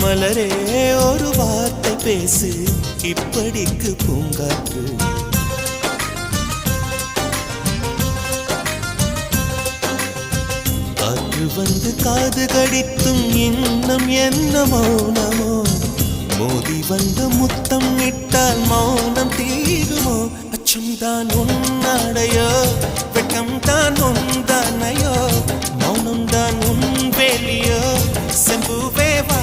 மலரே ஒரு வார்த்தை பேசு இப்படிக்கு பூங்காற்று காற்று வந்து காது கடித்தும் இன்னும் என்ன மௌனமோ மோதி வந்து முத்தம் இட்டால் மௌனம் தீருமோ அச்சம் தான் உன்னாடையோ வெட்கம் தான் உந்தானையோ மௌனம் தான் உன் வேலியோ செம்புவே வா